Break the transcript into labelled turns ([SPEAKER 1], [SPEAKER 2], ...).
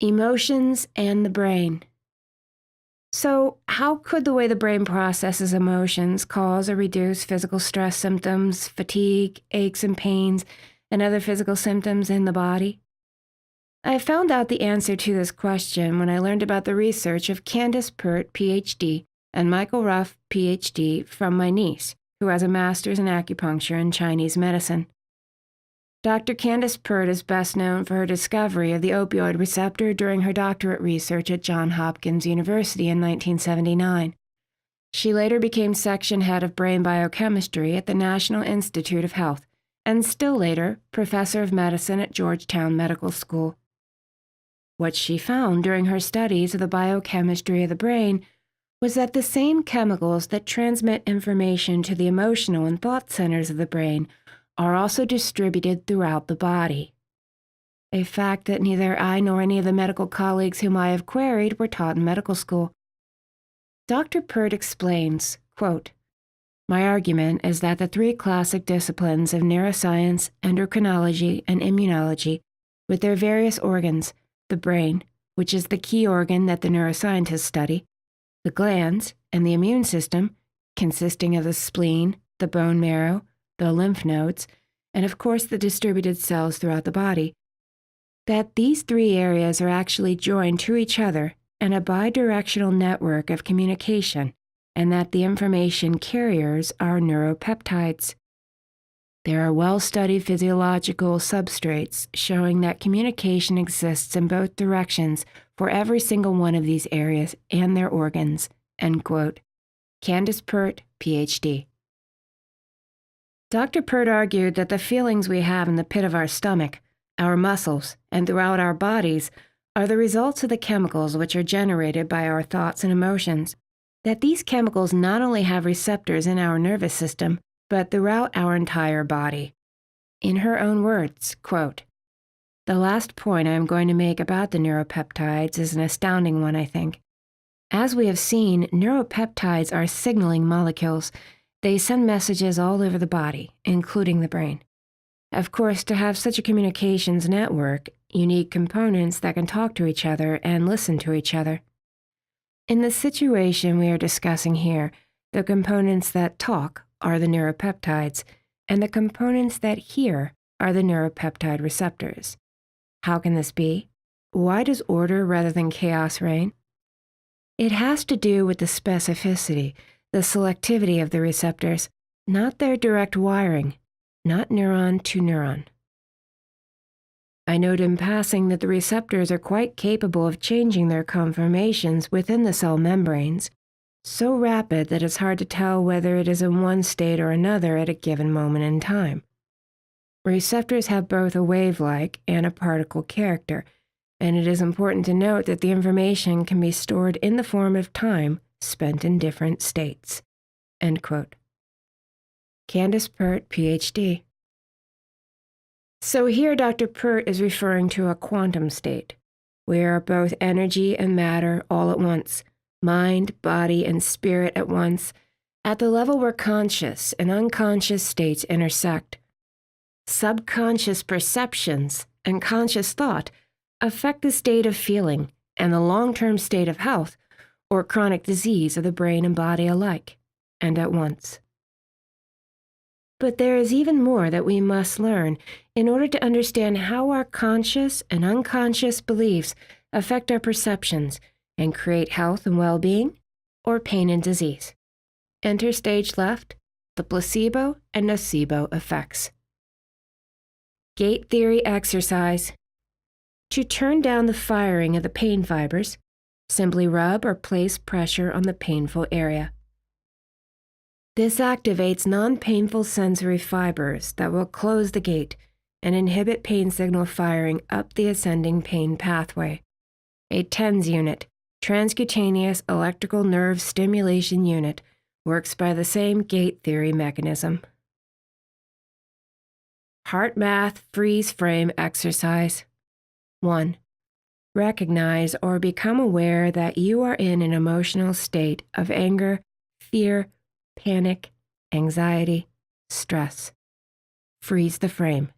[SPEAKER 1] Emotions and the brain. So, how could the way the brain processes emotions cause or reduce physical stress symptoms, fatigue, aches and pains, and other physical symptoms in the body? I found out the answer to this question when I learned about the research of Candace Pert, Ph.D., and Michael Ruff, Ph.D., from my niece, who has a master's in acupuncture and Chinese medicine. Dr. Candace Pert is best known for her discovery of the opioid receptor during her doctorate research at Johns Hopkins University in 1979. She later became section head of brain biochemistry at the National Institute of Health, and still later, professor of medicine at Georgetown Medical School. What she found during her studies of the biochemistry of the brain was that the same chemicals that transmit information to the emotional and thought centers of the brain are also distributed throughout the body. A fact that neither I nor any of the medical colleagues whom I have queried were taught in medical school. Dr. Pert explains, quote, "My argument is that the three classic disciplines of neuroscience, endocrinology, and immunology, with their various organs, the brain, which is the key organ that the neuroscientists study, the glands, and the immune system, consisting of the spleen, the bone marrow, the lymph nodes, and of course the distributed cells throughout the body, that these three areas are actually joined to each other in a bidirectional network of communication, and that the information carriers are neuropeptides. There are well-studied physiological substrates showing that communication exists in both directions for every single one of these areas and their organs." End quote. Candace Pert, Ph.D. Dr. Pert argued that the feelings we have in the pit of our stomach, our muscles, and throughout our bodies are the results of the chemicals which are generated by our thoughts and emotions, that these chemicals not only have receptors in our nervous system, but throughout our entire body. In her own words, quote, "The last point I am going to make about the neuropeptides is an astounding one, I think. As we have seen, neuropeptides are signaling molecules. They send messages all over the body, including the brain. Of course, to have such a communications network, you need components that can talk to each other and listen to each other. In the situation we are discussing here, the components that talk are the neuropeptides, and the components that hear are the neuropeptide receptors. How can this be? Why does order rather than chaos reign? It has to do with the specificity, the selectivity of the receptors, not their direct wiring, not neuron to neuron. I note in passing that the receptors are quite capable of changing their conformations within the cell membranes, so rapid that it's hard to tell whether it is in one state or another at a given moment in time. Receptors have both a wave-like and a particle character, and it is important to note that the information can be stored in the form of time spent in different states." End quote. Candace Pert, Ph.D. So here Dr. Pert is referring to a quantum state, where both energy and matter all at once, mind, body, and spirit at once, at the level where conscious and unconscious states intersect. Subconscious perceptions and conscious thought affect the state of feeling and the long-term state of health or chronic disease of the brain and body alike, and at once. But there is even more that we must learn in order to understand how our conscious and unconscious beliefs affect our perceptions and create health and well-being, or pain and disease. Enter stage left, the placebo and nocebo effects. Gate theory exercise. To turn down the firing of the pain fibers, simply rub or place pressure on the painful area. This activates non-painful sensory fibers that will close the gate and inhibit pain signal firing up the ascending pain pathway. A TENS unit, transcutaneous electrical nerve stimulation unit, works by the same gate theory mechanism. Heart math freeze frame exercise. 1. Recognize or become aware that you are in an emotional state of anger, fear, panic, anxiety, stress. Freeze the frame.